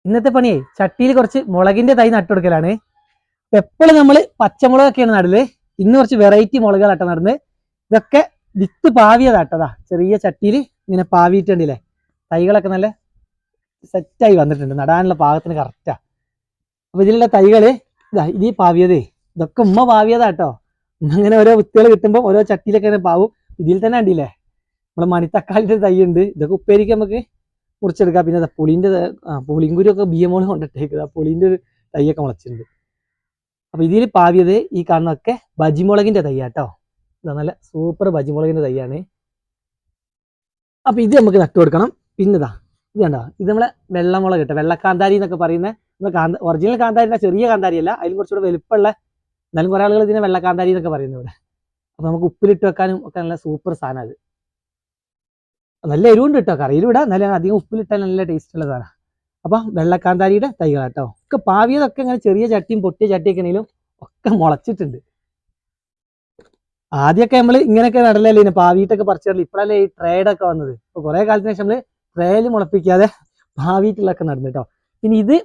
ഇന്നത്തെ പണിയേ ചട്ടിയിൽ കുറച്ച് മുളകിന്റെ തൈ നട്ടുകൊടുക്കലാണ്. എപ്പോഴും നമ്മൾ പച്ചമുളകൊക്കെയാണ് നടല്. ഇന്ന് കുറച്ച് വെറൈറ്റി മുളകുകളാട്ടോ നടന്ന്. ഇതൊക്കെ വിത്ത് പാവിയതാട്ടതാ. ചെറിയ ചട്ടിയിൽ ഇങ്ങനെ പാവിയിട്ടുണ്ടല്ലേ. തൈകളൊക്കെ നല്ല സെറ്റായി വന്നിട്ടുണ്ട്. നടാനുള്ള പാകത്തിന് കറക്റ്റാ. അപ്പൊ ഇതിലുള്ള തൈകള് ഇതാ ഇതീ പാവിയതേ. ഇതൊക്കെ ഉമ്മ പാവിയതാട്ടോ. ഉമ്മ ഇങ്ങനെ ഓരോ വിത്തുകൾ കിട്ടുമ്പോൾ ഓരോ ചട്ടിയിലൊക്കെ ഇങ്ങനെ പാവും. ഇതിൽ തന്നെ കണ്ടില്ലേ നമ്മളെ മണിത്തക്കാളിന്റെ തൈ ഉണ്ട്. ഇതൊക്കെ ഉപ്പേരിക്ക് നമുക്ക് മുറിച്ചെടുക്കാം. പിന്നെ പുളിന്റെ പുളിങ്കുരു ഒക്കെ ബിയമോള് കൊണ്ടിട്ടേക്കുക. പുളിന്റെ ഒരു തൈയൊക്കെ മുളച്ചിട്ടുണ്ട്. അപ്പൊ ഇതിൽ പാവിയത് ഈ കാണുന്നതൊക്കെ ബജിമുളകിന്റെ തൈയാട്ടോ. ഇതാ നല്ല സൂപ്പർ ബജിമുളകിന്റെ തൈയാണ്. അപ്പൊ ഇത് നമുക്ക് നട്ടു കൊടുക്കണം. പിന്നെതാ ഇത് കണ്ടോ, ഇത് നമ്മളെ വെള്ളമുളക് കേട്ടോ, വെള്ളക്കാന്താരി എന്നൊക്കെ പറയുന്ന നമ്മളെ ഒറിജിനൽ കാന്താരിന്റെ ചെറിയ കാന്താരി അല്ല, അതിലും കുറച്ചുകൂടെ വലുപ്പമുള്ള. എന്നാലും കുറെ ആളുകൾ ഇതിനെ വെള്ളക്കാന്താരി എന്നൊക്കെ പറയുന്നത് ഇവിടെ. അപ്പൊ നമുക്ക് ഉപ്പിലിട്ട് വെക്കാനും ഒക്കെ നല്ല സൂപ്പർ സാധനം അത്. നല്ല എരിവുണ്ട് കേട്ടോ, കറിയിലിടാം. എന്നാലും അധികം ഉപ്പിലിട്ടാൽ നല്ല ടേസ്റ്റ് ഉള്ള സാധനം. അപ്പൊ വെള്ളക്കാന്താരിയുടെ തൈകളാട്ടോ. ഒക്കെ പാവിയതൊക്കെ ഇങ്ങനെ ചെറിയ ചട്ടിയും പൊട്ടിയ ചട്ടിയൊക്കെ ആണെങ്കിലും ഒക്കെ മുളച്ചിട്ടുണ്ട്. ആദ്യമൊക്കെ നമ്മൾ ഇങ്ങനെയൊക്കെ നടലല്ലേ ഇതിനെ പാവിയിട്ടൊക്കെ പറിച്ചിടല്. ഇപ്പോഴല്ലേ ഈ ട്രേഡൊക്കെ വന്നത്. ഇപ്പൊ കുറെ കാലത്തിന് ശേഷം നമ്മള് ട്രേയിൽ മുളപ്പിക്കാതെ പാവിയിട്ടുള്ളൊക്കെ നടന്നു കേട്ടോ. ഇനി ഇത്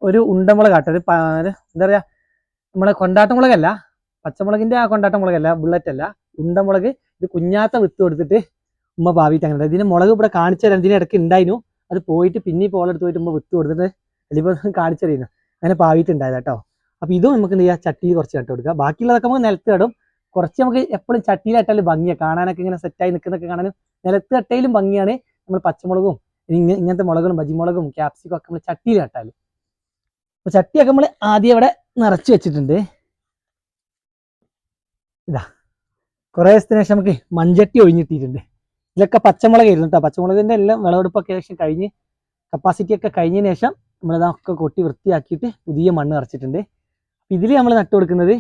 ഒരു ഉണ്ടമുളക് ഒരു എന്താ പറയാ, നമ്മളെ കൊണ്ടാട്ടമുളകല്ല, പച്ചമുളകിന്റെ ആ കൊണ്ടാട്ടമുളകല്ല, ബുള്ളറ്റ് അല്ല, ഉണ്ടമുളക്. ഇത് കുഞ്ഞാത്ത വിത്ത് കൊടുത്തിട്ട് ഉമ്മ പാവിയിട്ട് അങ്ങനെ. ഇതിന് മുളക് ഇവിടെ കാണിച്ചു തരാം. ഇതിന് ഇടയ്ക്ക് ഉണ്ടായിരുന്നു, അത് പോയിട്ട് പിന്നെ പോലെടുത്ത് പോയിട്ട് ഉമ്മ വിത്ത് കൊടുത്തിട്ട് അതിലിപ്പോൾ കാണിച്ചു തരുന്നു. അങ്ങനെ പാവിയിട്ടുണ്ടായത് കേട്ടോ. അപ്പൊ ഇതും നമുക്ക് എന്ത് ചെയ്യാം, ചട്ടിയിൽ കുറച്ച് നട്ട് കൊടുക്കുക. ബാക്കിയുള്ളതൊക്കെ നമുക്ക് നിലത്ത് നടും. കുറച്ച് നമുക്ക് എപ്പോഴും ചട്ടിയിലിട്ടാലും ഭംഗിയാണ് കാണാനൊക്കെ, ഇങ്ങനെ സെറ്റായി നിൽക്കുന്നൊക്കെ കാണാനും. നിലത്ത് തട്ടയിലും ഭംഗിയാണ്. നമ്മൾ പച്ചമുളകും ഇങ്ങനത്തെ മുളകും ബജിമുളകും ക്യാപ്സിക്കും ഒക്കെ നമ്മൾ ചട്ടിയിൽ നട്ടാലും. അപ്പൊ ചട്ടിയൊക്കെ നമ്മൾ ആദ്യം ഇവിടെ നിറച്ച് വെച്ചിട്ടുണ്ട്. ഇതാ കുറെ ദിവസത്തിന് ശേഷം നമുക്ക് മൺചട്ടി ഒഴിഞ്ഞിട്ടിട്ടുണ്ട്. ഇതിലൊക്കെ പച്ചമുളകായിരുന്നു കേട്ടോ. പച്ചമുളകിന്റെ എല്ലാം വിളവെടുപ്പൊക്കെ ഏകദേശം കഴിഞ്ഞ്, കപ്പാസിറ്റി ഒക്കെ കഴിഞ്ഞതിന് ശേഷം നമ്മളിതൊക്കെ കൊട്ടി വൃത്തിയാക്കിയിട്ട് പുതിയ മണ്ണ് നിറച്ചിട്ടുണ്ട്. ഇതിൽ നമ്മൾ നട്ടു കൊടുക്കുന്നത്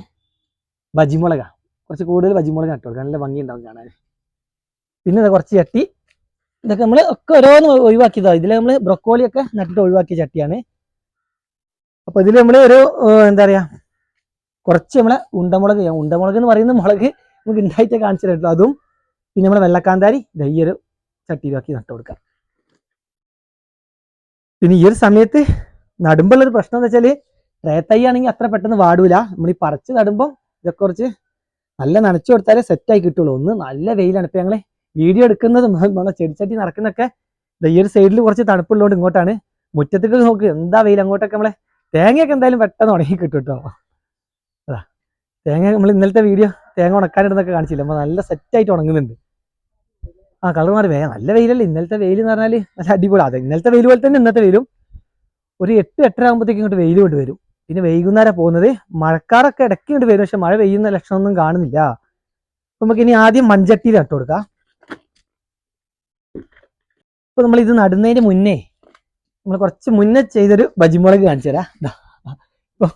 ബജിമുളകാണ്. കുറച്ച് കൂടുതൽ ബജിമുളക് നട്ടു കൊടുക്കുക, നല്ല ഭംഗി ഉണ്ടാവും കാണാൻ. പിന്നെ കുറച്ച് ചട്ടി, ഇതൊക്കെ നമ്മൾ ഒക്കെ ഓരോന്ന് ഒഴിവാക്കിയതോ. ഇതിൽ നമ്മൾ ബ്രൊക്കോളി ഒക്കെ നട്ടിട്ട് ഒഴിവാക്കിയ ചട്ടിയാണ്. അപ്പൊ ഇതിൽ നമ്മൾ ഒരു എന്താ പറയാ, കുറച്ച് നമ്മളെ ഉണ്ടമുളക് എന്ന് പറയുന്ന മുളക് നമുക്ക് ഉണ്ടായിട്ട് കാണിച്ചു തരട്ടോ. അതും പിന്നെ നമ്മളെ വെള്ളക്കാന്താരി ഈ ഒരു ചട്ടിയിലാക്കി നട്ടു കൊടുക്കാം. പിന്നെ ഈ ഒരു സമയത്ത് നടുമ്പോഴുള്ളൊരു പ്രശ്നം എന്ന് വെച്ചാൽ, ട്രേ തൈ ആണെങ്കിൽ അത്ര പെട്ടെന്ന് വാടൂല. നമ്മൾ ഈ പറിച്ച് നടുമ്പോൾ ഇതൊക്കെ കുറച്ച് നല്ല നനച്ചു കൊടുത്താലേ സെറ്റായി കിട്ടുള്ളൂ. ഒന്ന് നല്ല വെയിലാണ്. ഇപ്പൊ ഞങ്ങള് വീഡിയോ എടുക്കുന്നതും നമ്മളെ ചെടിച്ചട്ടി നടക്കുന്നൊക്കെ ഈ ഒരു സൈഡിൽ കുറച്ച് തണുപ്പുള്ളതുകൊണ്ട് ഇങ്ങോട്ടാണ്. മുറ്റത്തേക്ക് നോക്ക് എന്താ വെയിൽ. അങ്ങോട്ടൊക്കെ നമ്മളെ തേങ്ങയൊക്കെ എന്തായാലും പെട്ടെന്ന് ഉണങ്ങി കിട്ടും കേട്ടോ. അതാ തേങ്ങ നമ്മൾ ഇന്നലത്തെ വീഡിയോ തേങ്ങ ഉണക്കാനിടുന്നൊക്കെ കാണിച്ചില്ല. അപ്പൊ നല്ല സെറ്റായിട്ട് ഉണങ്ങുന്നുണ്ട്. ആ കളർ മാറി വേഗം. നല്ല വെയിലല്ലേ ഇന്നലത്തെ വെയിൽ എന്ന് പറഞ്ഞാൽ. നല്ല അടിപൊളി. അതെ, ഇന്നലത്തെ വെയിൽ പോലെ തന്നെ ഇന്നത്തെ വെയിലും. ഒരു 8-8:30 ആകുമ്പോഴത്തേക്കും ഇങ്ങോട്ട് വെയിൽ കൊണ്ട് വരും. പിന്നെ വൈകുന്നേരം പോകുന്നത്. മഴക്കാറൊക്കെ ഇടയ്ക്ക് കൊണ്ട് വരും, പക്ഷെ മഴ പെയ്യുന്ന ലക്ഷണമൊന്നും കാണുന്നില്ല. അപ്പൊ നമുക്ക് ഇനി ആദ്യം മൺചട്ടിയിൽ നട്ടു കൊടുക്കാം. ഇപ്പൊ നമ്മൾ ഇത് നടുന്നതിന് മുന്നേ നമ്മൾ കുറച്ച് മുന്നേ ചെയ്തൊരു ബജിമുളക് കാണിച്ചു തരാം. ഇപ്പൊ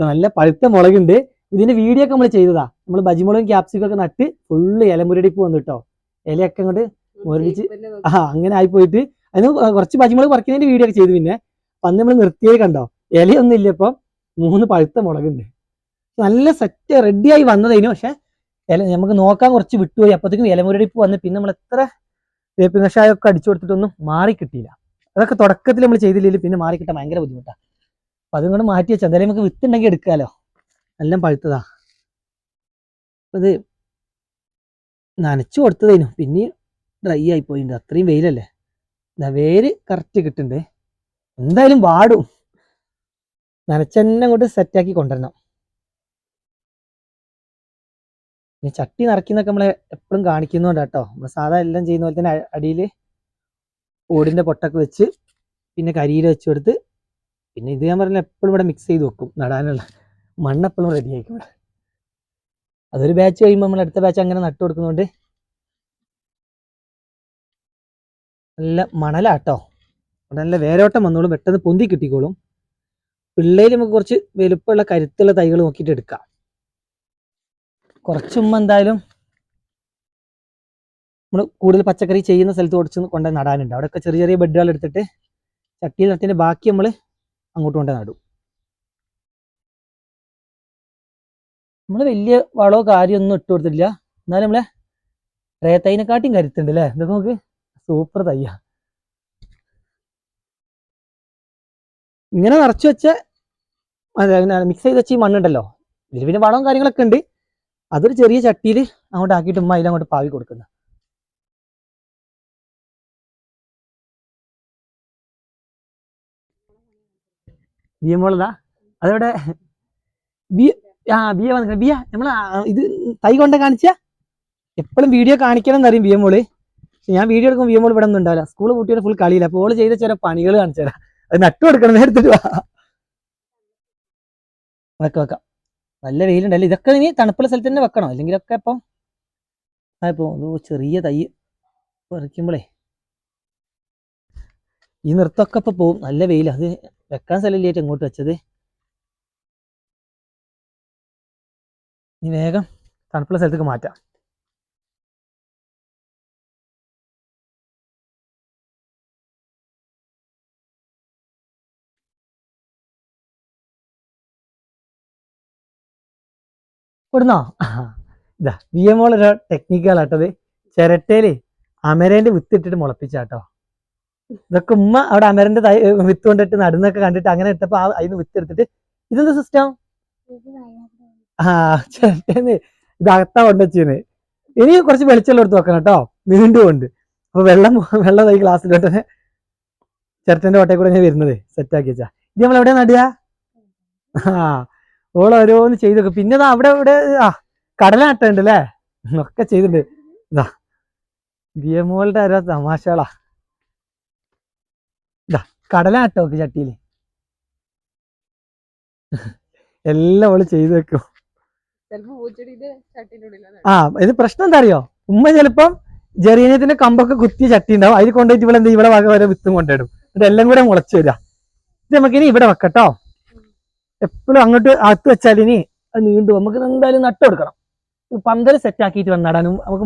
നല്ല പഴുത്ത മുളകുണ്ട്. ഇതിന്റെ വീഡിയോ ഒക്കെ നമ്മൾ ചെയ്തതാ. നമ്മൾ ബജിമുളകും ക്യാപ്സിക്കും ഒക്കെ നട്ട് ഫുള്ള് ഇലമുരടിപ്പ് വന്നിട്ടോ. ഇലയൊക്കെ അങ്ങോട്ട് മുരടിച്ച് അങ്ങനെ ആയിപ്പോയിട്ട് അതിന് കുറച്ച് ബജിമുളക് പറിക്കുന്നതിന്റെ വീഡിയോ ഒക്കെ ചെയ്തു. പിന്നെ അന്ന് നമ്മൾ നിർത്തിയത് കണ്ടോ, ഇലയൊന്നും ഇല്ല. ഇപ്പം 3 പഴുത്ത മുളകുണ്ട്. നല്ല സെറ്റ് റെഡിയായി വന്നതിന്. പക്ഷെ ഇല നമുക്ക് നോക്കാൻ കുറച്ച് വിട്ടുപോയി. അപ്പോഴത്തേക്കും ഇലമുരടിപ്പ് വന്ന് പിന്നെ നമ്മൾ എത്ര വേപ്പിൻ കഷായമൊക്കെ അടിച്ചു കൊടുത്തിട്ടൊന്നും മാറി കിട്ടിയില്ല. അതൊക്കെ തുടക്കത്തിൽ നമ്മൾ ചെയ്തില്ലെങ്കിൽ പിന്നെ മാറി കിട്ടാൻ ഭയങ്കര ബുദ്ധിമുട്ടാണ്. അപ്പൊ അതുകൊണ്ട് മാറ്റി വെച്ചാൽ എന്തായാലും നമുക്ക് വിത്തുണ്ടെങ്കിൽ എടുക്കാമല്ലോ. എല്ലാം പഴുത്തതാ. അത് നനച്ചു കൊടുത്തതേനു, പിന്നെ ഡ്രൈ ആയി പോയിട്ടുണ്ട്. അത്രയും വെയിലല്ലേ. വേര് കറക്റ്റ് കിട്ടുന്നുണ്ട്. എന്തായാലും വാടും. നനച്ചെന്നെ അങ്ങോട്ട് സെറ്റാക്കി കൊണ്ടുവരണം. പിന്നെ ചട്ടി നിറയ്ക്കുന്നൊക്കെ നമ്മളെ എപ്പോഴും കാണിക്കുന്നുണ്ട് കേട്ടോ. നമ്മൾ സാധാ എല്ലാം ചെയ്യുന്ന പോലെ തന്നെ അടിയിൽ ഓടിന്റെ പൊട്ടൊക്കെ വെച്ച് പിന്നെ കരിയില വെച്ച് കൊടുത്ത്, പിന്നെ ഇത് ഞാൻ പറഞ്ഞ എപ്പോഴും ഇവിടെ മിക്സ് ചെയ്ത് വെക്കും. നടാനുള്ള മണ്ണ് എപ്പോഴും റെഡി ആയിക്കും ഇവിടെ. അതൊരു ബാച്ച് കഴിയുമ്പോൾ നമ്മൾ അടുത്ത ബാച്ച് അങ്ങനെ നട്ടു കൊടുക്കുന്നതുകൊണ്ട് നല്ല മണലാട്ടോ. നല്ല വേരോട്ടം വന്നോളും, പെട്ടെന്ന് പൊന്തി കിട്ടിക്കോളും. പിള്ളേര് നമുക്ക് കുറച്ച് വലുപ്പമുള്ള കരുത്തുള്ള തൈകൾ നോക്കിയിട്ട് എടുക്കാം. കുറച്ചുമ്പോ എന്തായാലും നമ്മൾ കൂടുതൽ പച്ചക്കറി ചെയ്യുന്ന സ്ഥലത്ത് കുറച്ച് കൊണ്ട് നടാനുണ്ട്. അവിടെയൊക്കെ ചെറിയ ചെറിയ ബെഡുകൾ എടുത്തിട്ട് ചട്ടിയിൽ നട്ടിന്റെ ബാക്കി നമ്മൾ അങ്ങോട്ട് കൊണ്ട് നടും. നമ്മൾ വലിയ വളമോ കാര്യമൊന്നും ഇട്ട് കൊടുത്തിട്ടില്ല. എന്നാലും നമ്മളെ ട്രേ തൈനെക്കാട്ടിയും കരുത്തുണ്ട് അല്ലേ. ഇതൊക്കെ നമുക്ക് സൂപ്പർ തയ്യാ. ഇങ്ങനെ നിറച്ച് വെച്ച മിക്സ് ചെയ്ത് വെച്ച ഈ മണ്ണുണ്ടല്ലോ, ഇതിൽ പിന്നെ വളവും കാര്യങ്ങളൊക്കെ ഉണ്ട്. അതൊരു ചെറിയ ചട്ടിയിൽ അങ്ങോട്ട് ആക്കിയിട്ട് ഉമ്മ അതിലങ്ങോട്ട് പാവി കൊടുക്കുന്ന. ബിയമോളതാ അതവിടെ ബി ബിയ വന്നിട്ട് ബിയ നമ്മള് ഇത് തൈ കൊണ്ട് കാണിച്ച എപ്പോഴും വീഡിയോ കാണിക്കണം എന്നറിയും ബിയമോള്. പക്ഷെ ഞാൻ വീഡിയോ എടുക്കുമ്പോൾ ബിയമോൾ ഇവിടെ ഒന്നും ഉണ്ടാവില്ല, സ്കൂൾ കുട്ടിയുടെ ഫുൾ കളിയില്ല. അപ്പോൾ ഓള് ചെയ്ത ചില പണികൾ കാണിച്ചു തരാം. അത് നട്ടു കൊടുക്കണം, നേരത്തിട്ട് വെക്കാം. നല്ല വെയിലുണ്ടല്ലേ, ഇതൊക്കെ ഇനി തണുപ്പുള്ള സ്ഥലത്ത് തന്നെ വെക്കണം, അല്ലെങ്കിലൊക്കെ ഇപ്പം ഇപ്പോ ചെറിയ തൈ പറിക്കുമ്പോളേ ഈ നൃത്തമൊക്കെ ഇപ്പൊ പോവും. നല്ല വെയിൽ, അത് വെക്കാൻ സ്ഥലമില്ലായിട്ട് ഇങ്ങോട്ട് വെച്ചത്. ഇനി വേഗം തണുപ്പുള്ള സ്ഥലത്തേക്ക് മാറ്റാം. ഇവിടുന്നോ ഇതാ വി എം ഓളൊരു ടെക്നിക്കുകളാട്ടത്. ചിരട്ടയില് അമരേന്റെ വിത്തിട്ടിട്ട് മുളപ്പിച്ചാട്ടോ. ഇതൊക്കെ ഉമ്മ അവിടെ അമരന്റെ വിത്ത് കൊണ്ടിട്ട് നടുന്നൊക്കെ കണ്ടിട്ട് അങ്ങനെ ഇട്ടപ്പോ അതിന് വിത്ത് എടുത്തിട്ട് ഇതെന്താ സിസ്റ്റം ചിരട്ടേന്ന് ഇത് അകത്താ കൊണ്ടുവച്ചീന്ന്. ഇനി കുറച്ച് വെളിച്ചെല്ലാം എടുത്ത് വെക്കണം കേട്ടോ, വീണ്ടും ഉണ്ട്. അപ്പൊ വെള്ളം ഈ ഗ്ലാസ്സിലോട്ട് തന്നെ ചിരട്ടന്റെ ഓട്ടയിൽ കൂടെ ഞാൻ വരുന്നത് സെറ്റാക്കി വെച്ചാ. ഇത് നമ്മൾ എവിടെയാ നടുക? ഓൾ ഓരോന്ന് ചെയ്തൊക്കെ. പിന്നെ അവിടെ ഇവിടെ കടലാട്ടുണ്ട് അല്ലേ, ഒക്കെ ചെയ്തിട്ടുണ്ട്. ഇതാ ബിയമോളുടെ ഓരോ തമാശകളാ. ഇതാ കടലാട്ടോ ഒക്കെ ചട്ടിയില് എല്ലാം ഓള് ചെയ്തു വെക്കും. ഇത് പ്രശ്നം എന്താ അറിയോ, ഉമ്മ ചിലപ്പം ജെറീനിയത്തിന്റെ കമ്പൊക്കെ കുത്തിയ ചട്ടി ഉണ്ടാവും, അതിൽ കൊണ്ടുപോയിട്ട് ഇവിടെ എന്താ ഇവിടെ വക വരെ വിത്തും കൊണ്ടിടും. ഇതെല്ലാം കൂടെ മുളച്ചു വരിക. ഇത് നമുക്കിനി ഇവിടെ വെക്കട്ടോ. എപ്പോഴും അങ്ങോട്ട് അകത്ത് വെച്ചാൽ ഇനി അത് നീണ്ടു. നമുക്ക് എന്തായാലും നട്ടു കൊടുക്കണം. പന്തൽ സെറ്റ് ആക്കിയിട്ട് വന്ന് നടാനും നമുക്ക്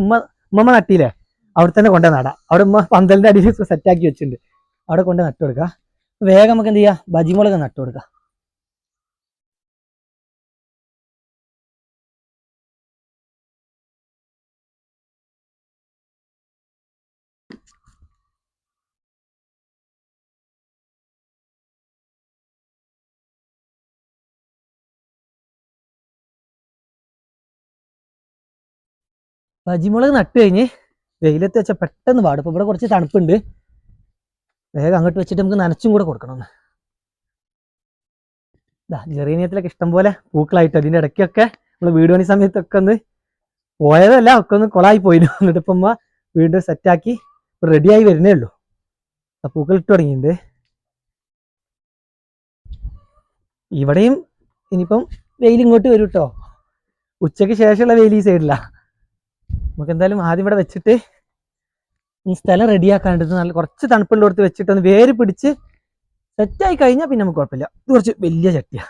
ഉമ്മ നട്ടിയില്ലേ, അവിടെ തന്നെ കൊണ്ടു നടാം. അവിടെ ഉമ്മ പന്തലിന്റെ അടിയിൽ സെറ്റാക്കി വെച്ചിട്ടുണ്ട്, അവിടെ കൊണ്ട് നട്ടു കൊടുക്കുക. വേഗം നമുക്ക് എന്ത് ചെയ്യാം, ബജിമുളക് നട്ടു കൊടുക്കാം. ബജിമുളക് നട്ട് കഴിഞ്ഞ് വെയിലത്ത് വെച്ചാൽ പെട്ടെന്ന് പാടും. ഇപ്പൊ ഇവിടെ കുറച്ച് തണുപ്പുണ്ട്, വേഗം അങ്ങോട്ട് വെച്ചിട്ട് നമുക്ക് നനച്ചും കൂടെ കൊടുക്കണം. ജെറീനിയത്തിലൊക്കെ ഇഷ്ടം പോലെ പൂക്കളായിട്ട് അതിന്റെ ഇടയ്ക്കൊക്കെ നമ്മൾ വീട് പണി സമയത്തൊക്കെ ഒന്ന് പോയതല്ല, ഒക്കെ ഒന്ന് കൊളായി പോയിരുന്നു. എന്നിട്ട് ഇപ്പം വീണ്ടും സെറ്റാക്കി റെഡിയായി വരുന്നേ ഉള്ളൂ. പൂക്കൾ ഇട്ട് തുടങ്ങിയിട്ടുണ്ട്. ഇവിടെയും ഇനിയിപ്പം വെയിൽ ഇങ്ങോട്ട് വരും കേട്ടോ, ഉച്ചയ്ക്ക് ശേഷമുള്ള വെയിൽ ഈ സൈഡില്ല. നമുക്ക് എന്തായാലും ആദ്യം ഇവിടെ വെച്ചിട്ട് സ്ഥലം റെഡിയാക്കാണ്ട് നല്ല കുറച്ച് തണുപ്പുള്ളടത്ത് വെച്ചിട്ട് ഒന്ന് വേര് പിടിച്ച് സെറ്റായി കഴിഞ്ഞാൽ പിന്നെ നമുക്ക് കുഴപ്പമില്ല. ഇത് കുറച്ച് വലിയ ചട്ടിയാ.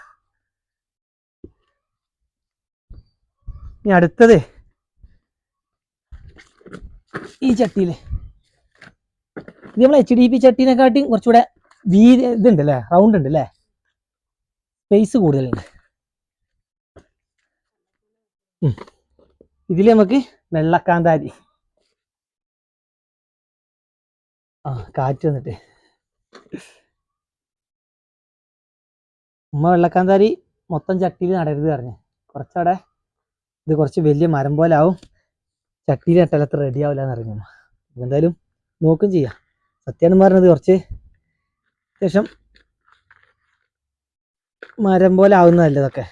ഇനി അടുത്തത് ഈ ചട്ടിയില് ഇത് നമ്മൾ HDP ചട്ടീനെക്കാട്ടിയും കുറച്ചുകൂടെ ഇതുണ്ട് അല്ലേ, റൗണ്ട് ഉണ്ട് അല്ലേ, സ്പേസ് കൂടുതലുണ്ട്. ഇതിൽ നമുക്ക് വെള്ളക്കാന്താരി കാറ്റ് വന്നിട്ട് ഉമ്മ വെള്ളക്കാന്താരി മൊത്തം ചട്ടിയിൽ നടരുത് പറഞ്ഞ്, കുറച്ചവിടെ ഇത് കുറച്ച് വലിയ മരം പോലെ ആവും, ചട്ടിയിൽ നട്ടാലത്ര റെഡി ആവില്ല എന്ന് അറിഞ്ഞു. എന്തായാലും നോക്കും ചെയ്യാം. സത്യാണ് പറഞ്ഞത്, കുറച്ച് ശേഷം മരം പോലെ ആവുന്നതല്ല, ഇതൊക്കെ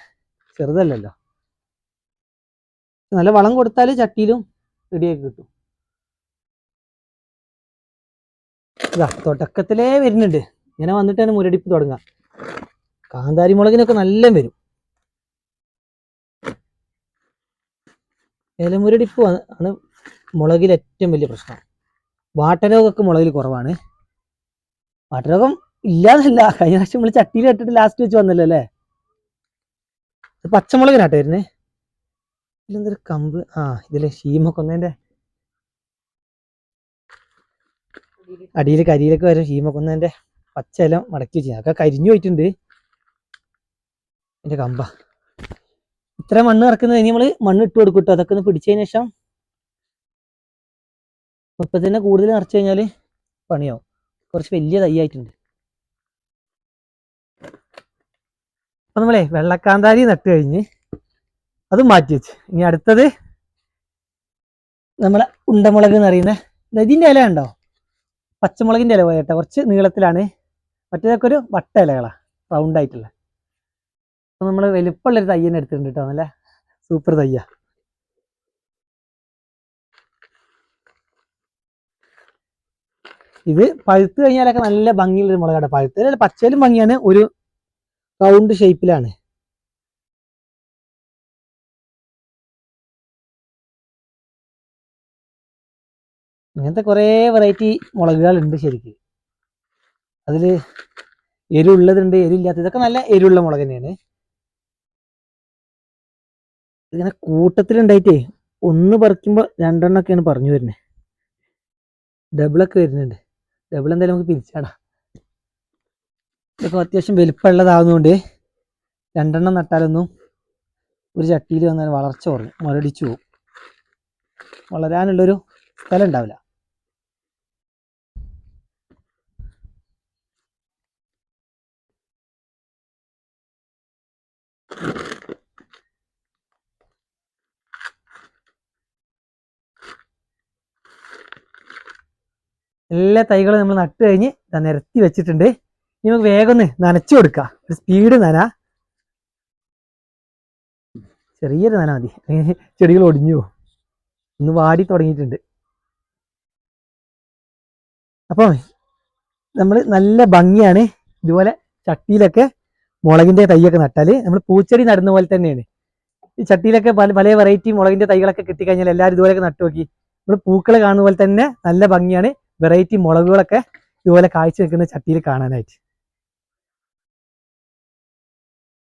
ചെറുതല്ലല്ലോ. നല്ല വളം കൊടുത്താൽ ചട്ടിയിലും റെഡിയാക്കി കിട്ടും. തുടക്കത്തിലേ വരുന്നുണ്ട്, ഇങ്ങനെ വന്നിട്ടാണ് മുരടിപ്പ് തുടങ്ങുക. കാന്താരി മുളകിനൊക്കെ നല്ല വരും. ഇലമുരടിപ്പ് ആണ് മുളകിൽ ഏറ്റവും വലിയ പ്രശ്നം. വാട്ടരോഗമൊക്കെ മുളകിൽ കുറവാണ്. വാട്ടരോഗം ഇല്ലാതല്ല, കഴിഞ്ഞ പ്രാവശ്യം നമ്മൾ ചട്ടിയിൽ ഇട്ടിട്ട് ലാസ്റ്റ് വെച്ച് വന്നല്ലോ അല്ലേ. പച്ചമുളകിനാട്ടോ വരുന്നേ. ഇതിലെന്തൊരു കമ്പ്, ഇതിലെ ഷീമൊക്കെ ഒന്നതിന്റെ അടിയിൽ കരിയിലൊക്കെ വരും. ഷീമൊക്കെ ഒന്നതിന്റെ പച്ച ഇല മടക്കി വെച്ച് അതൊക്കെ കരിഞ്ഞു പോയിട്ടുണ്ട്. എന്റെ കമ്പ ഇത്ര മണ്ണ് ഇറക്കുന്നത് ഇനി നമ്മള് മണ്ണ് ഇട്ട് കൊടുക്കും. അതൊക്കെ ഒന്ന് പിടിച്ചതിന് ശേഷം ഇപ്പൊ തന്നെ കൂടുതൽ നിറച്ചു കഴിഞ്ഞാല് പണിയാവും. കുറച്ച് വലിയ തൈ ആയിട്ടുണ്ട്. അപ്പൊ നമ്മളെ വെള്ളക്കാന്താരി നട്ട് കഴിഞ്ഞ് അതും മാറ്റി വെച്ച്. ഇനി അടുത്തത് നമ്മളെ ഉണ്ടമുളക് എന്ന് പറയുന്ന ഇതിന്റെ ഇല ഉണ്ടോ, പച്ചമുളകിന്റെ ഇല പോയട്ടെ, കുറച്ച് നീളത്തിലാണ്. മറ്റേതൊക്കെ ഒരു വട്ട ഇലകളാ, റൗണ്ട് ആയിട്ടുള്ള. അപ്പൊ നമ്മള് വലുപ്പമുള്ളൊരു തയ്യന്നെ എടുത്തിട്ടുണ്ട് കേട്ടോ, നല്ല സൂപ്പർ തയ്യ. ഇത് പഴുത്ത് കഴിഞ്ഞാലൊക്കെ നല്ല ഭംഗിയുള്ളൊരു മുളകാണ്. പഴുത്തല്ല പച്ചയിലും ഭംഗിയാണ്, ഒരു റൗണ്ട് ഷേപ്പിലാണ്. ഇങ്ങനത്തെ കുറേ വെറൈറ്റി മുളകുകളുണ്ട് ശരിക്കും. അതിൽ എരിവുള്ളതുണ്ട്, എരിവില്ലാത്ത, ഇതൊക്കെ നല്ല എരിവുള്ള മുളക് തന്നെയാണ്. ഇങ്ങനെ കൂട്ടത്തിലുണ്ടായിട്ടേ ഒന്ന് പറിക്കുമ്പോൾ രണ്ടെണ്ണൊക്കെയാണ് പറഞ്ഞു വരുന്നത്. ഡബിളൊക്കെ വരുന്നുണ്ട്. ഡബിൾ എന്തായാലും നമുക്ക് പിരിച്ചാടാം. ഇതൊക്കെ അത്യാവശ്യം വലിപ്പമുള്ളതാവുന്നതുകൊണ്ട് രണ്ടെണ്ണം നട്ടാലൊന്നും ഒരു ചട്ടിയിൽ വന്നാൽ വളർച്ച കുറഞ്ഞു മുരടിച്ചു പോകും, വളരാനുള്ളൊരു സ്ഥലം ഉണ്ടാവില്ല. എല്ലാ തൈകളും നമ്മൾ നട്ട് കഴിഞ്ഞ് നിരത്തി വെച്ചിട്ടുണ്ട്. ഇനി നമുക്ക് വേഗം ഒന്ന് നനച്ചു കൊടുക്കാം, ഒരു സ്പീഡ് നന, ചെറിയൊരു നന മതി, ചെടികൾ ഒടിഞ്ഞു പോകും. ഒന്ന് വാടി തുടങ്ങിയിട്ടുണ്ട്. അപ്പം നമ്മൾ നല്ല ഭംഗിയാണ് ഇതുപോലെ ചട്ടിയിലൊക്കെ മുളകിന്റെ തൈയൊക്കെ നട്ടാൽ. നമ്മൾ പൂച്ചെടി നടുന്ന പോലെ തന്നെയാണ് ഈ ചട്ടിയിലൊക്കെ പല പല വെറൈറ്റി മുളകിന്റെ തൈകളൊക്കെ കിട്ടിക്കഴിഞ്ഞാൽ എല്ലാവരും ഇതുപോലെയൊക്കെ നട്ടു നോക്കി. നമ്മൾ പൂക്കൾ കാണുന്ന പോലെ തന്നെ നല്ല ഭംഗിയാണ് വെറൈറ്റി മുളകുകളൊക്കെ ഇതുപോലെ കാഴ്ച വെക്കുന്ന ചട്ടിയിൽ കാണാനായിട്ട്.